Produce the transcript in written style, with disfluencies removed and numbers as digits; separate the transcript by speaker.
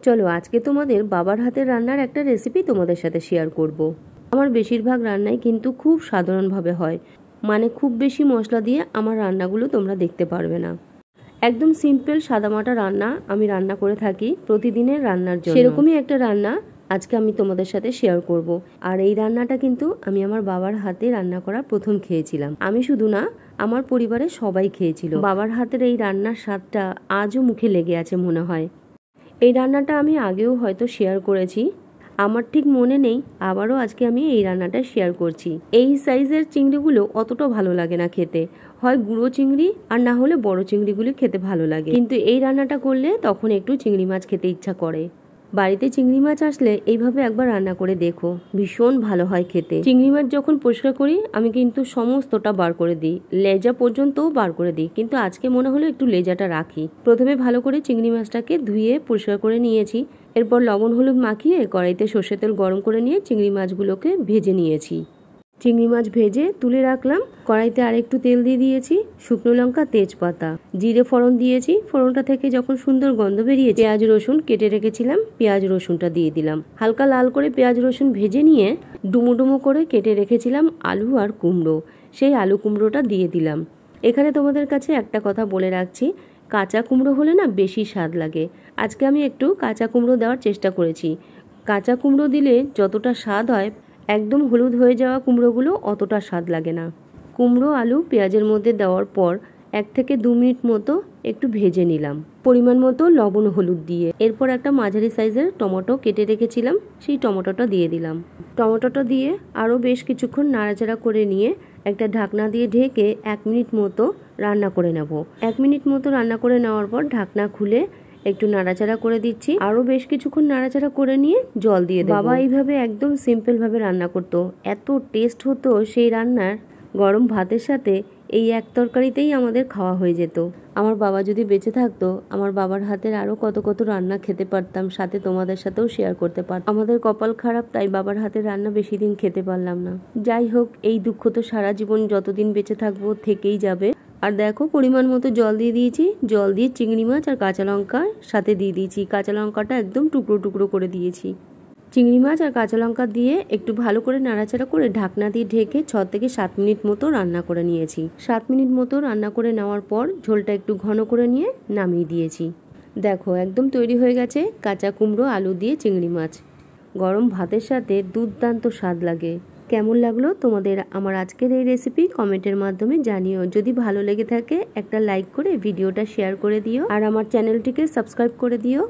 Speaker 1: চলো আজকে তোমাদের বাবার হাতের রান্নার একটা রেসিপি তোমাদের সাথে শেয়ার করব। আমার বেশিরভাগ রান্নাই কিন্তু খুব সাধারণভাবে হয়, মানে খুব বেশি মশলা দিয়ে আমার রান্নাগুলো তোমরা দেখতে পারবে না। একদম সিম্পল সাদামাটা রান্না আমি রান্না করে থাকি প্রতিদিনের রান্নার জন্য। সেরকমই একটা রান্না আজকে আমি তোমাদের সাথে শেয়ার করব। আর এই রান্নাটা কিন্তু আমি আমার বাবার হাতে রান্না করা প্রথম খেয়েছিলাম। আমি শুধু না, আমার পরিবারের সবাই খেয়েছিল। বাবার হাতের এই রান্নার স্বাদটা আজও মুখে লেগে আছে মনে হয়। এই রান্নাটা আমি আগেও হয়তো শেয়ার করেছি, আমার ঠিক মনে নেই, আবারও আজকে আমি এই রান্নাটা শেয়ার করছি। এই সাইজের চিংড়িগুলো অতটা ভালো লাগে না খেতে, হয় গুঁড়ো চিংড়ি আর না হলে বড় চিংড়িগুলি খেতে ভালো লাগে, কিন্তু এই রান্নাটা করলে তখন একটু চিংড়ি মাছ খেতে ইচ্ছা করে। বাড়িতে চিংড়ি মাছ আসলে এইভাবে একবার রান্না করে দেখো, ভীষণ ভালো হয় খেতে। চিংড়ি মাছ যখন পরিষ্কার করি আমি কিন্তু সমস্তটা বার করে দিই, লেজা পর্যন্তও বার করে দিই, কিন্তু আজকে মনে হলো একটু লেজাটা রাখি। প্রথমে ভালো করে চিংড়ি মাছটাকে ধুয়ে পরিষ্কার করে নিয়েছি, এরপর লবণ হলুদ মাখিয়ে কড়াইতে সর্ষের তেল গরম করে নিয়ে চিংড়ি মাছগুলোকে ভেজে নিয়েছি। চিংড়ি মাছ ভেজে তুলে রাখলাম। কড়াইতে আরেকটু তেল দিয়ে দিয়েছি, শুকনো লঙ্কা, তেজপাতা, জিরে ফোড়ন দিয়েছি। ফোড়নটা থেকে যখন সুন্দর গন্ধ বেরিয়ে পেঁয়াজ রসুন কেটে রেখেছিলাম, পেঁয়াজ রসুনটা দিয়ে দিলাম। হালকা লাল করে পেঁয়াজ রসুন ভেজে নিয়ে ডুমো ডুমো করে কেটে রেখেছিলাম আলু আর কুমড়ো, সেই আলু কুমড়োটা দিয়ে দিলাম। এখানে তোমাদের কাছে একটা কথা বলে রাখছি, কাঁচা কুমড়ো হলে না বেশি স্বাদ লাগে। আজকে আমি একটু কাঁচা কুমড়ো দেওয়ার চেষ্টা করেছি। কাঁচা কুমড়ো দিলে যতটা স্বাদ হয়, একদম হলুদ হয়ে যাওয়া কুমড়োগুলো অতটা স্বাদ লাগে না। কুমড়ো আলু পেঁয়াজের মধ্যে দেওয়ার পর 1 থেকে 2 মিনিট মতো একটু ভেজে নিলাম, পরিমাণ মতো লবণ হলুদ দিয়ে। এরপর একটা মাঝারি সাইজের টমেটো কেটে রেখেছিলাম, সেই টমেটোটা দিয়ে দিলাম। টমেটোটা দিয়ে আরও বেশ কিছুক্ষণ নাড়াচাড়া করে নিয়ে একটা ঢাকনা দিয়ে ঢেকে 1 মিনিট মতো রান্না করে নেব। 1 মিনিট মতো রান্না করে নেওয়ার পর ঢাকনা খুলে একটু নাড়াচাড়া করে দিচ্ছি, আরো বেশ কিছুক্ষণ নাড়াচাড়া করে নিয়ে জল দিয়ে দেব। বাবা এইভাবে একদম সিম্পল ভাবে রান্না করতো, এত টেস্ট হতো সেই রান্নার। গরম ভাতের সাথে এই এক তরকারিতেই আমাদের খাওয়া হয়ে যেত। আমার বাবা যদি বেঁচে থাকতো, আমার বাবার হাতের আরো কত কত রান্না খেতে পারতাম, সাথে তোমাদের সাথেও শেয়ার করতে পারতাম। আমাদের কপাল খারাপ, তাই বাবার হাতের রান্না বেশি দিন খেতে পারলাম না। যাই হোক, এই দুঃখ তো সারা জীবন যতদিন বেঁচে থাকবো থেকেই যাবে। আর দেখো পরিমাণ মতো জল দিয়ে দিয়েছি, জল দিয়ে চিংড়ি মাছ আর কাঁচা লঙ্কা সাথে দিয়ে দিয়েছি। কাঁচা লঙ্কাটা একদম টুকরো টুকরো করে দিয়েছি। চিংড়ি মাছ আর কাঁচা লঙ্কা দিয়ে একটু ভালো করে নাড়াচাড়া করে ঢাকনা দিয়ে ঢেকে 6 থেকে 7 মিনিট মতো রান্না করে নিয়েছি। 7 মিনিট মতো রান্না করে নেওয়ার পর ঝোলটা একটু ঘন করে নিয়ে নামিয়ে দিয়েছি। দেখো একদম তৈরি হয়ে গেছে কাঁচা কুমড়ো আলু দিয়ে চিংড়ি মাছ। গরম ভাতের সাথে দুর্দান্ত স্বাদ লাগে। কেমন লাগলো তোমাদের আমার আজকের এই রেসিপি কমেন্টের মাধ্যমে জানিও। যদি ভালো লেগে থাকে একটা লাইক করে ভিডিওটা শেয়ার করে দিও, আর আমার চ্যানেলটিকে সাবস্ক্রাইব করে দিও।